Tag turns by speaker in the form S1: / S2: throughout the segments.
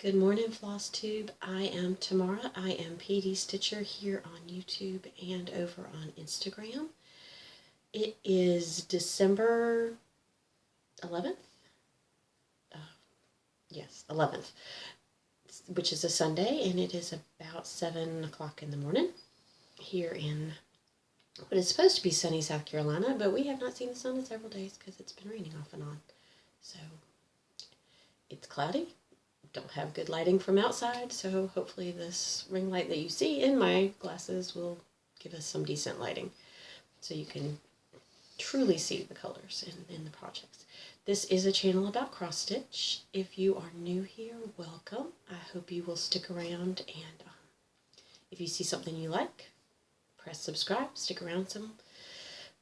S1: Good morning, Flosstube. I am Tamara. I am PD Stitcher here on YouTube and over on Instagram. It is December 11th? Yes, 11th, which is a Sunday, and it is about 7 o'clock in the morning here in what is supposed to be sunny South Carolina, but we have not seen the sun in several days because it's been raining off and on. So it's cloudy. Don't have good lighting from outside, so hopefully this ring light that you see in my glasses will give us some decent lighting so you can truly see the colors in the projects. This is a channel about cross stitch. If you are new here, welcome. I hope you will stick around, and if you see something you like, press subscribe, stick around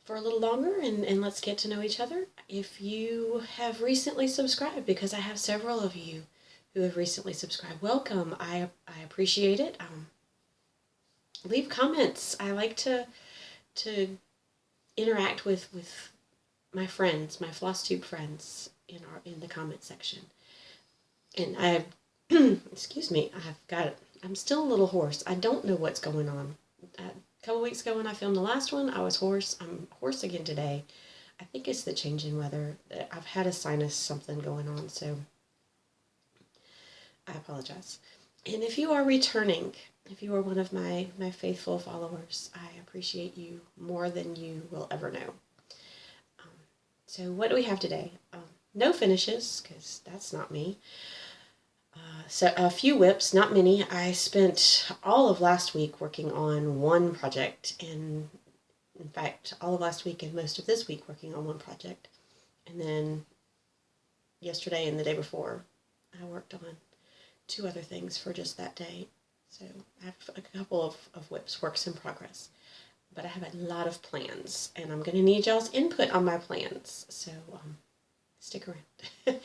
S1: for a little longer, and let's get to know each other. If you have recently subscribed, because I have several of you who have recently subscribed, welcome. I appreciate it. Leave comments. I like to interact with my friends, my Flosstube friends in the comment section. And I excuse me, I'm still a little hoarse. I don't know what's going on. A couple weeks ago when I filmed the last one, I was hoarse. I'm hoarse again today. I think it's the change in weather. I've had a sinus something going on, so I apologize. And if you are returning, if you are one of my faithful followers, I appreciate you more than you will ever know. So what do we have today? No finishes, because that's not me. So a few whips, not many. I spent all of last week working on one project, and in fact, all of last week and most of this week working on one project. And then yesterday and the day before, I worked on two other things for just that day. So I have a couple of whips, works in progress. But I have a lot of plans, and I'm going to need y'all's input on my plans. So stick around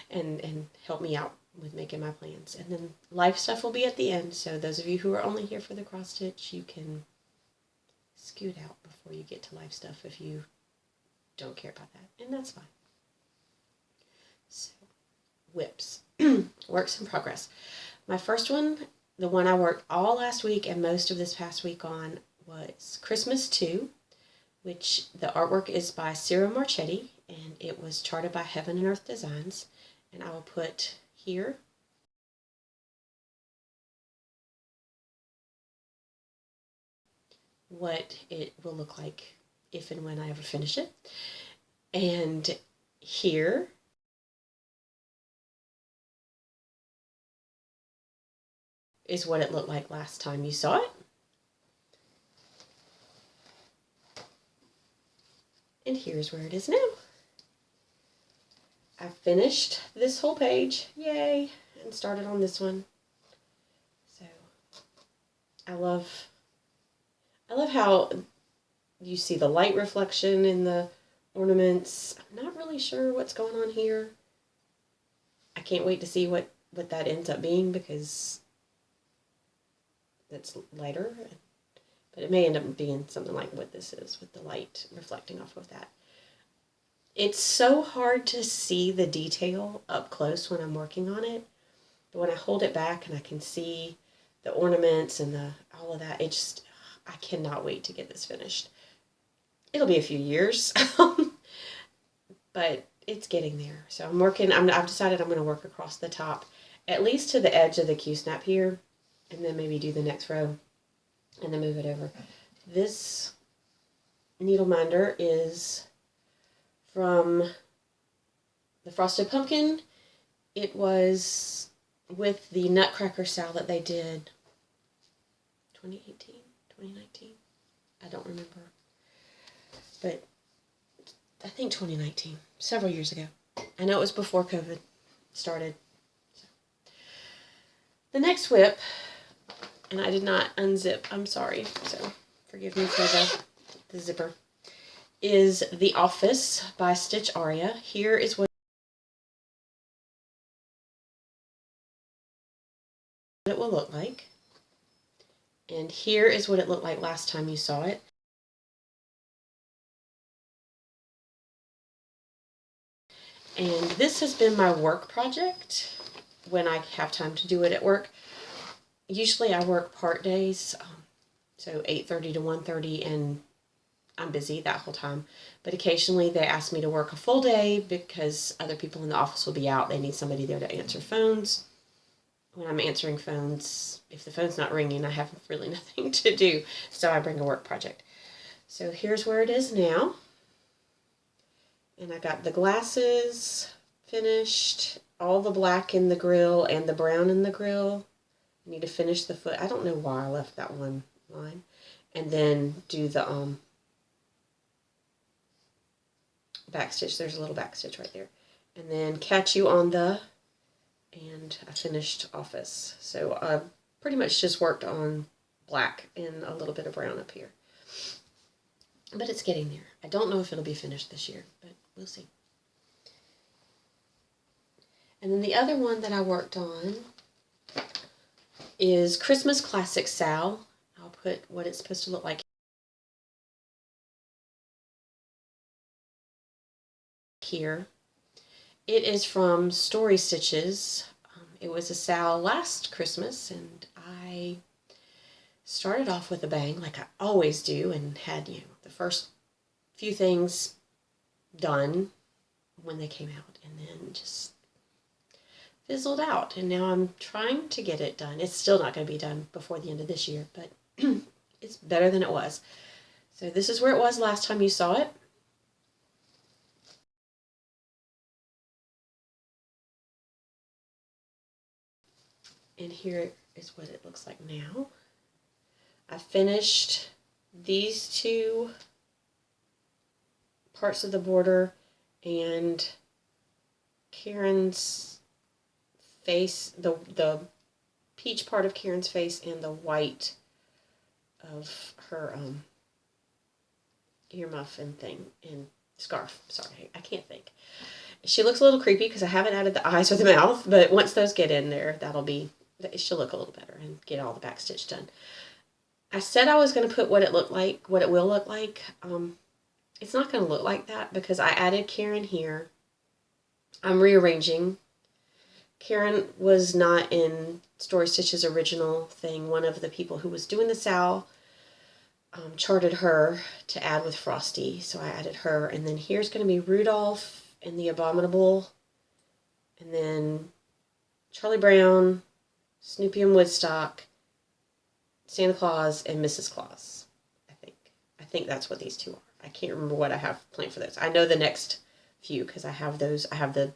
S1: and help me out with making my plans. And then life stuff will be at the end. So those of you who are only here for the cross stitch, you can scoot out before you get to life stuff if you don't care about that. And that's fine. So whips. Works in progress. My first one, the one I worked all last week and most of this past week on, was Christmas 2, which the artwork is by Ciro Marchetti, and it was charted by Heaven and Earth Designs. And I will put here what it will look like if and when I ever finish it. And here is what it looked like last time you saw it. And here's where it is now. I finished this whole page, yay, and started on this one. So I love how you see the light reflection in the ornaments. I'm not really sure what's going on here. I can't wait to see what that ends up being, because that's lighter, but it may end up being something like what this is, with the light reflecting off of that. It's so hard to see the detail up close when I'm working on it, but when I hold it back and I can see the ornaments and all of that, I cannot wait to get this finished. It'll be a few years, but it's getting there. So I've decided I'm going to work across the top, at least to the edge of the Q-snap here, and then maybe do the next row and then move it over. This needle minder is from the Frosted Pumpkin. It was with the Nutcracker style that they did 2018, 2019. I don't remember, but I think 2019, several years ago. I know it was before COVID started. So. The next whip, and I did not unzip, I'm sorry, so forgive me for the zipper, is The Office by Stitcharea. Here is what it will look like. And here is what it looked like last time you saw it. And this has been my work project when I have time to do it at work. Usually I work part days, so 8:30 to 1:30, and I'm busy that whole time. But occasionally they ask me to work a full day because other people in the office will be out. They need somebody there to answer phones. When I'm answering phones, if the phone's not ringing, I have really nothing to do. So I bring a work project. So here's where it is now. And I got the glasses finished, all the black in the grill and the brown in the grill. I need to finish the foot. I don't know why I left that one line. And then do the back stitch. There's a little back stitch right there. And then catch you on the, and I finished office. So I pretty much just worked on black and a little bit of brown up here. But it's getting there. I don't know if it'll be finished this year, but we'll see. And then the other one that I worked on is Christmas Classic Sal. I'll put what it's supposed to look like here. It is from Story Stitches. It was a Sal last Christmas, and I started off with a bang like I always do, and had, the first few things done when they came out, and then just fizzled out. And now I'm trying to get it done. It's still not going to be done before the end of this year, but it's better than it was. So this is where it was last time you saw it. And here is what it looks like now. I finished these two parts of the border and Karen's face, the peach part of Karen's face and the white of her earmuff and thing and scarf. Sorry, I can't think. She looks a little creepy because I haven't added the eyes or the mouth, but once those get in there, she'll look a little better and get all the back stitch done. I said I was going to put what it will look like. It's not going to look like that because I added Karen here. I'm rearranging. Karen was not in Story Stitch's original thing. One of the people who was doing the Sal charted her to add with Frosty, so I added her. And then here's going to be Rudolph and the Abominable, and then Charlie Brown, Snoopy and Woodstock, Santa Claus, and Mrs. Claus. I think that's what these two are. I can't remember what I have planned for those. I know the next few because I have those. I have the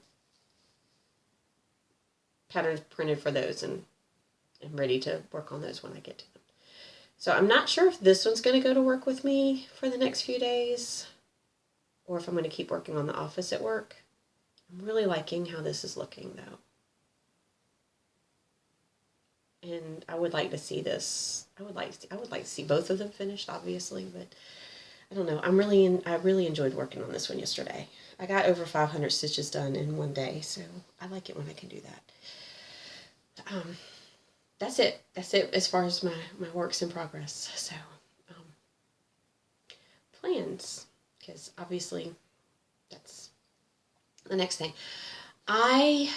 S1: patterns printed for those, and I'm ready to work on those when I get to them. So I'm not sure if this one's going to go to work with me for the next few days, or if I'm going to keep working on the office at work. I'm really liking how this is looking, though. And I would like to see this. I would like to see both of them finished, obviously, but I don't know. I really enjoyed working on this one yesterday. I got over 500 stitches done in one day, so I like it when I can do that. That's it. That's it as far as my works in progress. So, plans, because obviously that's the next thing. I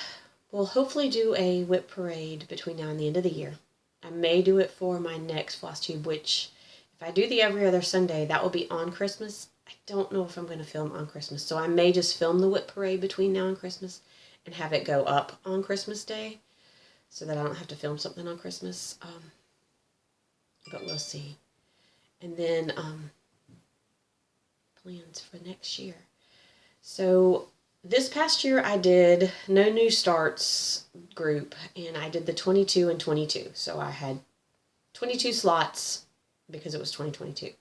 S1: will hopefully do a whip parade between now and the end of the year. I may do it for my next Flosstube, which if I do the every other Sunday, that will be on Christmas. I don't know if I'm going to film on Christmas, so I may just film the whip parade between now and Christmas and have it go up on Christmas Day so that I don't have to film something on Christmas. But we'll see. And then plans for next year. So this past year I did No New Starts group, and I did the 22 and 22. So I had 22 slots because it was 2022.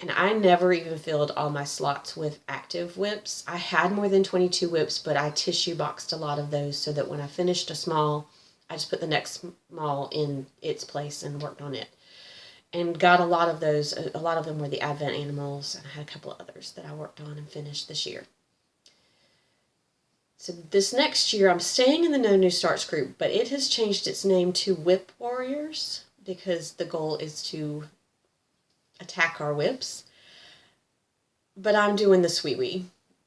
S1: And I never even filled all my slots with active whips. I had more than 22 whips, but I tissue boxed a lot of those so that when I finished a small, I just put the next small in its place and worked on it. And got a lot of those. A lot of them were the Advent Animals, and I had a couple of others that I worked on and finished this year. So this next year, I'm staying in the No New Starts group, but it has changed its name to Whip Warriors because the goal is to attack our whips. But I'm doing the Sweet Wee,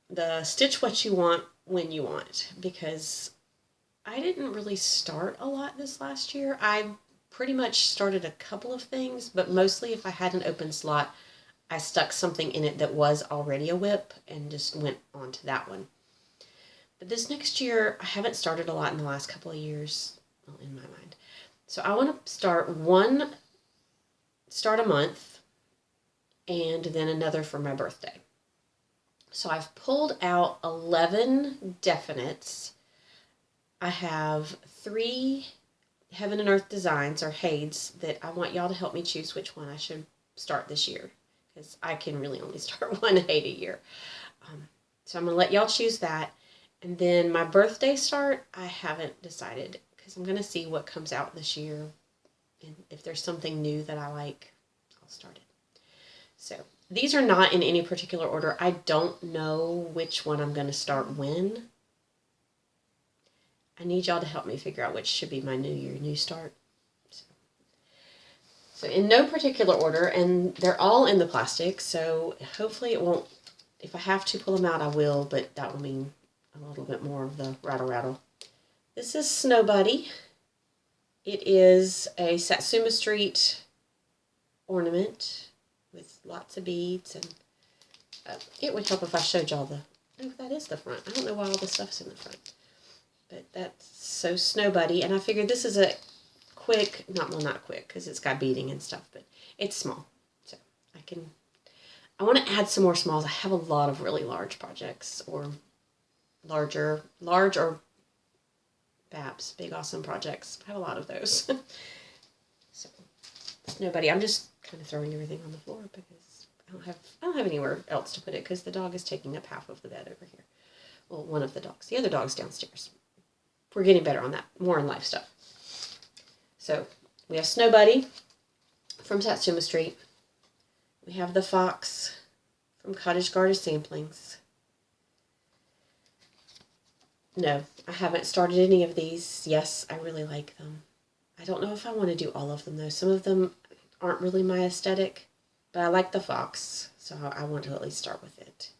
S1: the stitch what you want when you want, because I didn't really start a lot this last year. I pretty much started a couple of things, but mostly if I had an open slot, I stuck something in it that was already a whip and just went on to that one. But this next year, I haven't started a lot in the last couple of years, well, in my mind. So I want to start a month, and then another for my birthday. So I've pulled out 11 definites. I have 3 Heaven and Earth designs, or HADEs, that I want y'all to help me choose which one I should start this year, because I can really only start one HADE a year. So I'm going to let y'all choose that. And then my birthday start, I haven't decided, because I'm going to see what comes out this year. And if there's something new that I like, I'll start it. So these are not in any particular order. I don't know which one I'm going to start when. I need y'all to help me figure out which should be my new year, new start. So in no particular order, and they're all in the plastic, so hopefully it won't, if I have to pull them out, I will, but that will mean a little bit more of the rattle. This is Snow Buddy. It is a Satsuma Street ornament with lots of beads, and it would help if I showed y'all oh, that is the front. I don't know why all the stuff's in the front. But that's so Snow Buddy, and I figured this is a quick, not quick, because it's got beading and stuff, but it's small. So I want to add some more smalls. I have a lot of really large projects, or large or BAPs, big awesome projects. I have a lot of those. So Snow Buddy, I'm just kind of throwing everything on the floor because I don't have anywhere else to put it, because the dog is taking up half of the bed over here. Well, one of the dogs. The other dog's downstairs. We're getting better on that. More in life stuff. So we have Snow Buddy from Satsuma Street. We have the Fox from Cottage Garden Samplings. No, I haven't started any of these. Yes, I really like them. I don't know if I want to do all of them, though. Some of them aren't really my aesthetic, but I like the Fox, so I want to at least start with it.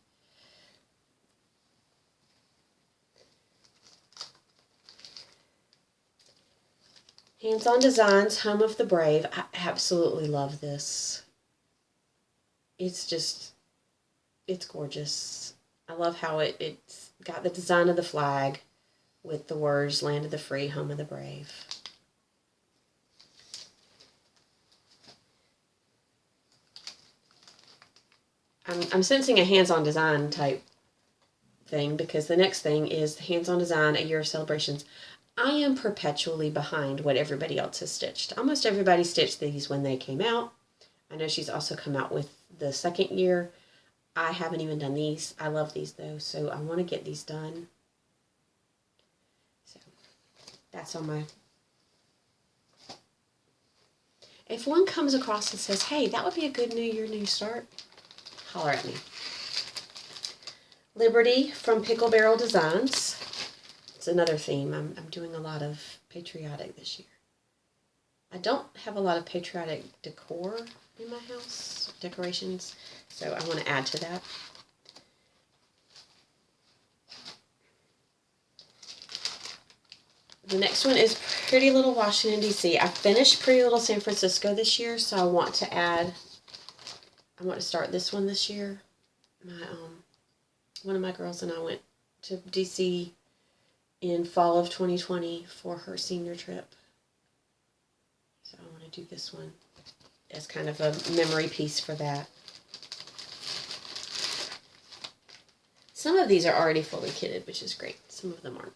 S1: Hands-On Designs, Home of the Brave. I absolutely love this. It's gorgeous. I love how it's got the design of the flag with the words, Land of the Free, Home of the Brave. I'm sensing a hands-on design type thing, because the next thing is Hands-On Design, A Year of Celebrations. I am perpetually behind what everybody else has stitched. Almost everybody stitched these when they came out. I know she's also come out with the second year. I haven't even done these. I love these though, so I want to get these done. So that's on my... If one comes across and says, hey, that would be a good New Year, new start, holler at me. Liberty from Pickle Barrel Designs. It's another theme. I'm doing a lot of patriotic this year. I don't have a lot of patriotic decor in my house, decorations, so I want to add to that. The next one is Pretty Little Washington, D.C. I finished Pretty Little San Francisco this year, so I want to start this one this year. One of my girls and I went to D.C. in fall of 2020 for her senior trip. So I want to do this one as kind of a memory piece for that. Some of these are already fully kitted, which is great. Some of them are not.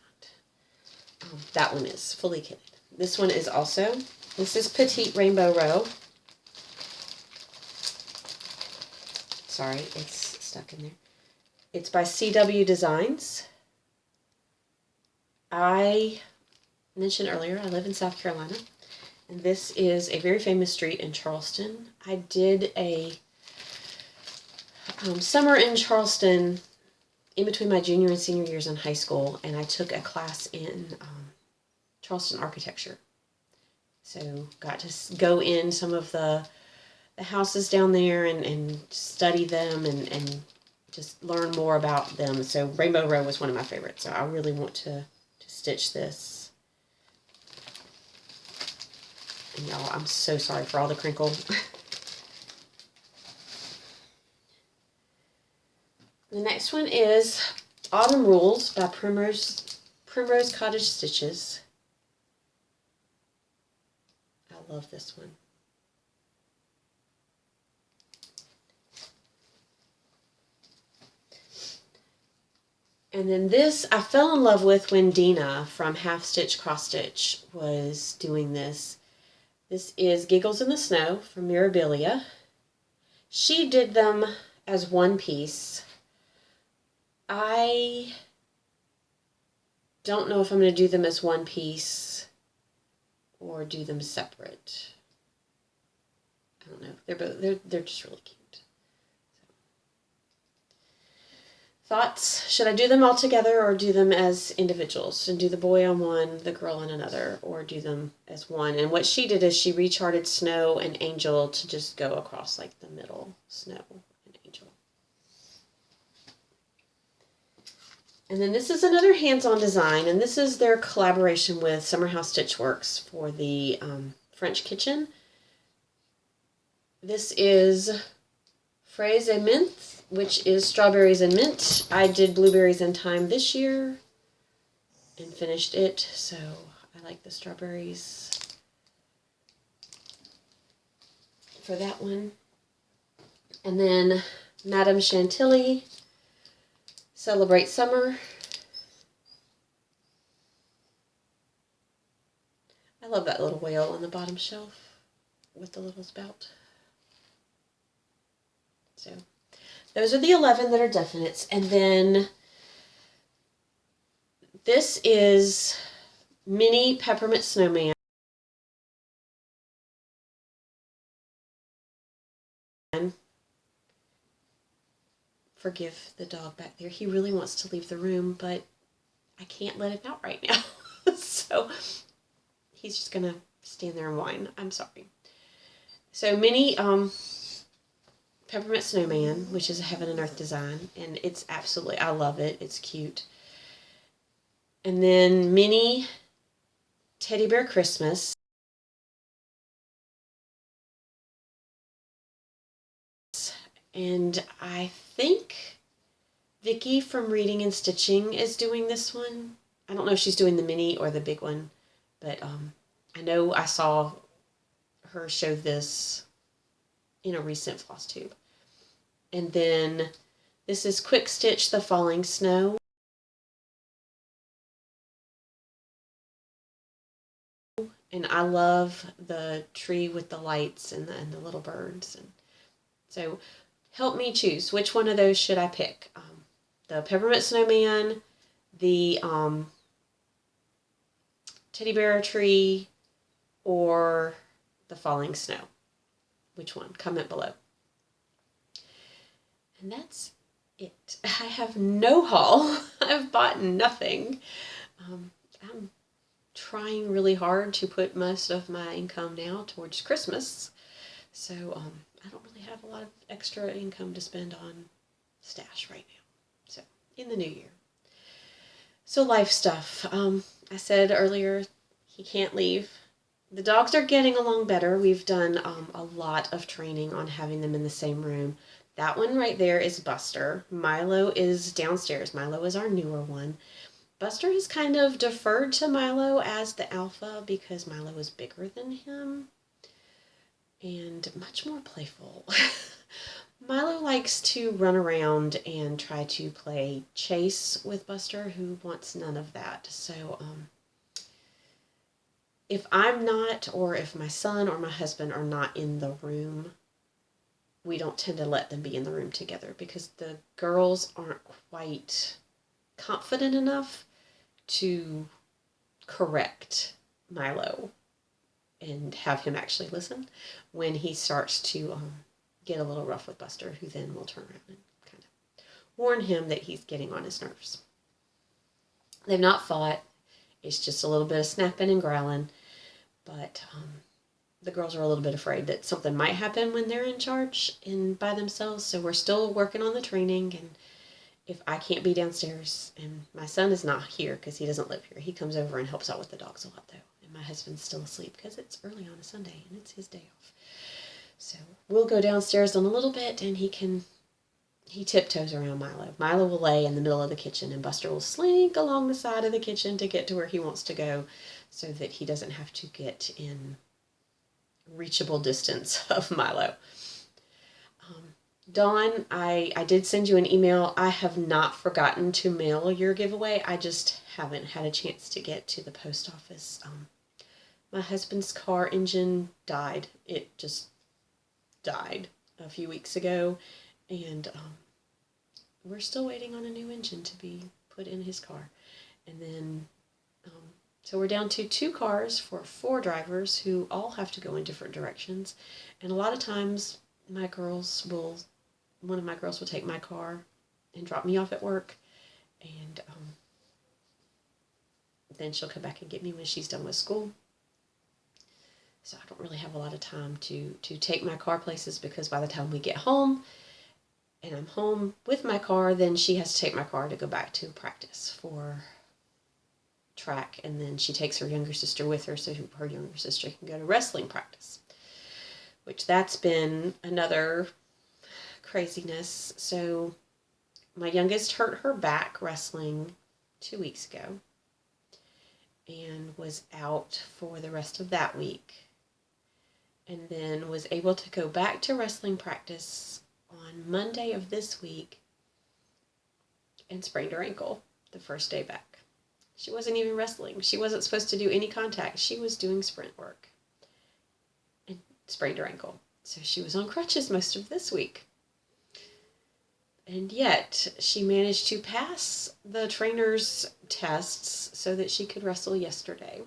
S1: That one is fully kitted. This one is also, this is Petite Rainbow Row. Sorry, it's stuck in there. It's by CW Designs. I mentioned earlier, I live in South Carolina, and this is a very famous street in Charleston. I did a summer in Charleston in between my junior and senior years in high school, and I took a class in Charleston architecture. So got to go in some of the houses down there and study them and just learn more about them. So Rainbow Row was one of my favorites, so I really want to stitch this. And y'all, I'm so sorry for all the crinkle. The next one is Autumn Rules by Primrose Cottage Stitches. I love this one. And then this I fell in love with when Dina from Half Stitch Cross Stitch was doing this. This is Giggles in the Snow from Mirabilia. She did them as one piece. I don't know if I'm going to do them as one piece or do them separate. I don't know. They're just really cute. Thoughts? Should I do them all together or do them as individuals and do the boy on one, the girl on another, or do them as one? And what she did is she recharted Snow and Angel to just go across like the middle, Snow and Angel. And then this is another hands-on design, and this is their collaboration with Summer House Stitchworks for the French kitchen. This is Fraise et Menthe, which is strawberries and mint. I did blueberries and thyme this year and finished it, so I like the strawberries for that one. And then Madame Chantilly, Celebrate Summer. I love that little whale on the bottom shelf with the little spout. So those are the 11 that are definites. And then this is Mini Peppermint Snowman. Forgive the dog back there. He really wants to leave the room, but I can't let him out right now. So he's just going to stand there and whine. I'm sorry. So Mini Peppermint Snowman, which is a Heaven and Earth design, and it's absolutely, I love it. It's cute. And then Mini Teddy Bear Christmas. And I think Vicky from Reading and Stitching is doing this one. I don't know if she's doing the mini or the big one, but I know I saw her show this in a recent Flosstube. And then this is Quick Stitch the Falling Snow. And I love the tree with the lights and the little birds. And so help me choose. Which one of those should I pick? The Peppermint Snowman, the Teddy Bear Tree, or the Falling Snow? Which one? Comment below. And that's it. I have no haul. I've bought nothing. I'm trying really hard to put most of my income now towards Christmas. So I don't really have a lot of extra income to spend on stash right now. So in the new year. So life stuff. I said earlier he can't leave. The dogs are getting along better. We've done a lot of training on having them in the same room. That one right there is Buster. Milo is downstairs. Milo is our newer one. Buster has kind of deferred to Milo as the alpha because Milo is bigger than him and much more playful. Milo likes to run around and try to play chase with Buster, who wants none of that. So if I'm not, or if my son or my husband are not in the room, we don't tend to let them be in the room together because the girls aren't quite confident enough to correct Milo and have him actually listen when he starts to get a little rough with Buster, who then will turn around and kind of warn him that he's getting on his nerves. They've not fought. It's just a little bit of snapping and growling, but the girls are a little bit afraid that something might happen when they're in charge and by themselves, so we're still working on the training. And if I can't be downstairs, and my son is not here because he doesn't live here, he comes over and helps out with the dogs a lot though, and And my husband's still asleep because it's early on a Sunday and it's his day off. So we'll go downstairs in a little bit and he tiptoes around Milo. Milo will lay in the middle of the kitchen and Buster will slink along the side of the kitchen to get to where he wants to go so that he doesn't have to get in reachable distance of Milo. Dawn, I did send you an email. I have not forgotten to mail your giveaway. I just haven't had a chance to get to the post office. My husband's car engine died. It just died a few weeks ago, and we're still waiting on a new engine to be put in his car. And then, so we're down to 2 cars for 4 drivers who all have to go in different directions. And a lot of times one of my girls will take my car and drop me off at work, and then she'll come back and get me when she's done with school. So I don't really have a lot of time to take my car places, because by the time we get home and I'm home with my car, then she has to take my car to go back to practice for track, and then she takes her younger sister with her so her younger sister can go to wrestling practice, which that's been another craziness. So my youngest hurt her back wrestling 2 weeks ago and was out for the rest of that week, and then was able to go back to wrestling practice on Monday of this week and sprained her ankle the first day back. She wasn't even wrestling. She wasn't supposed to do any contact. She was doing sprint work and sprained her ankle. So she was on crutches most of this week. And yet she managed to pass the trainer's tests so that she could wrestle yesterday,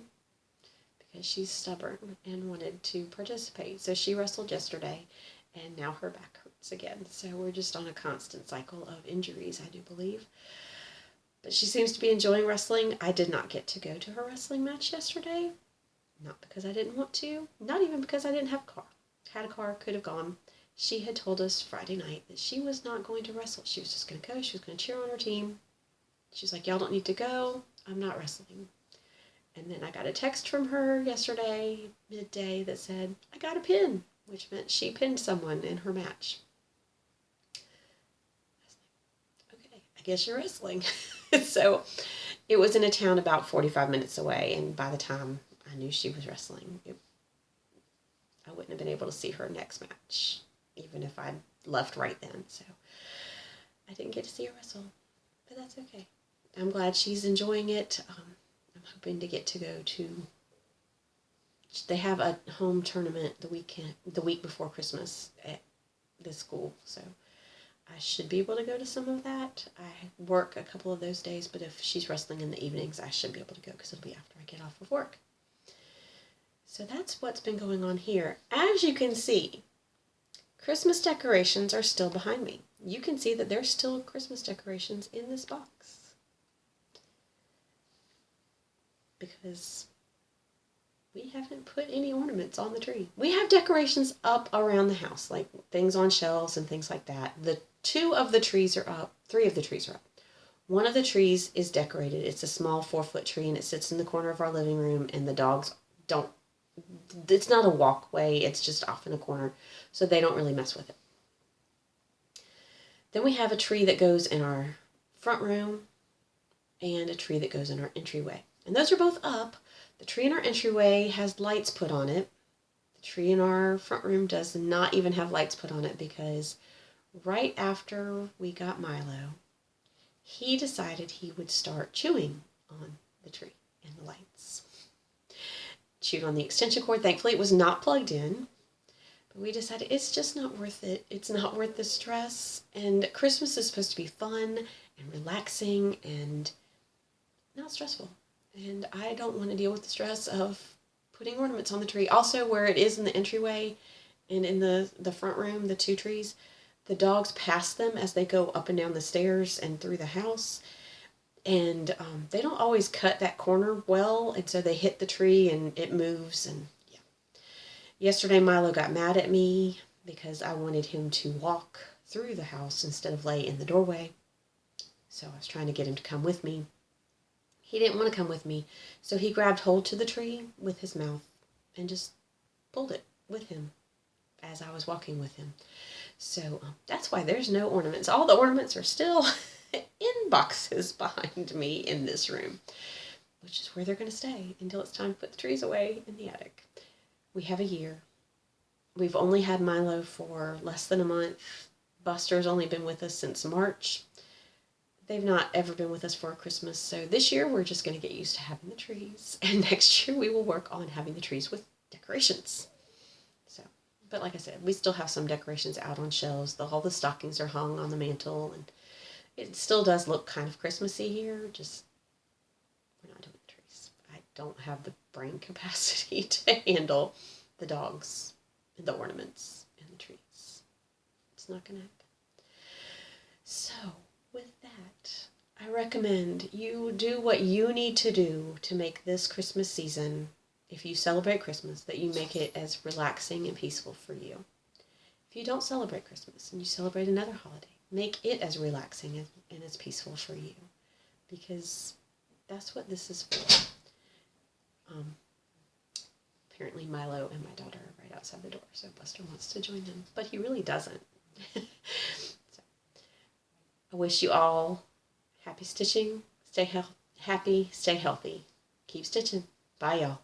S1: because she's stubborn and wanted to participate. So she wrestled yesterday, and now her back hurts again. So we're just on a constant cycle of injuries, I do believe. But she seems to be enjoying wrestling. I did not get to go to her wrestling match yesterday. Not because I didn't want to. Not even because I didn't have a car. Had a car, could have gone. She had told us Friday night that she was not going to wrestle. She was just going to go. She was going to cheer on her team. She's like, y'all don't need to go. I'm not wrestling. And then I got a text from her yesterday, midday, that said, I got a pin, which meant she pinned someone in her match. I was like, okay, I guess you're wrestling. So it was in a town about 45 minutes away, and by the time I knew she was wrestling, I wouldn't have been able to see her next match, even if I'd left right then. So I didn't get to see her wrestle, but that's okay. I'm glad she's enjoying it. I'm hoping to get to go to, they have a home tournament the week before Christmas at the school, so I should be able to go to some of that. I work a couple of those days, but if she's wrestling in the evenings, I should be able to go, because it'll be after I get off of work. So that's what's been going on here. As you can see, Christmas decorations are still behind me. You can see that there's still Christmas decorations in this box, because we haven't put any ornaments on the tree. We have decorations up around the house, like things on shelves and things like that. 3 of the trees are up. One of the trees is decorated. It's a small 4-foot tree, and it sits in the corner of our living room, and the dogs don't, it's not a walkway, it's just off in a corner, so they don't really mess with it. Then we have a tree that goes in our front room and a tree that goes in our entryway. And those are both up. The tree in our entryway has lights put on it. The tree in our front room does not even have lights put on it, because right after we got Milo, he decided he would start chewing on the tree and the lights. Chewed on the extension cord. Thankfully, it was not plugged in. But we decided it's just not worth it. It's not worth the stress. And Christmas is supposed to be fun and relaxing and not stressful. And I don't want to deal with the stress of putting ornaments on the tree. Also, where it is in the entryway and in the front room, the 2 trees, the dogs pass them as they go up and down the stairs and through the house. And they don't always cut that corner well, and so they hit the tree and it moves. And yeah. Yesterday, Milo got mad at me because I wanted him to walk through the house instead of lay in the doorway. So I was trying to get him to come with me. He didn't want to come with me, so he grabbed hold to the tree with his mouth and just pulled it with him as I was walking with him. So that's why there's no ornaments. All the ornaments are still in boxes behind me in this room, which is where they're going to stay until it's time to put the trees away in the attic. We have a year. We've only had Milo for less than a month. Buster's only been with us since March. They've not ever been with us for Christmas, so this year we're just going to get used to having the trees, and next year we will work on having the trees with decorations. So, but like I said, we still have some decorations out on shelves. All the stockings are hung on the mantle, and it still does look kind of Christmassy here, just we're not doing the trees. I don't have the brain capacity to handle the dogs and the ornaments and the trees. It's not going to happen. So, with that, I recommend you do what you need to do to make this Christmas season, if you celebrate Christmas, that you make it as relaxing and peaceful for you. If you don't celebrate Christmas and you celebrate another holiday, make it as relaxing and as peaceful for you, because that's what this is for. Apparently Milo and my daughter are right outside the door, so Buster wants to join them, but he really doesn't. So, I wish you all happy stitching. Stay happy, stay healthy. Keep stitching. Bye, y'all.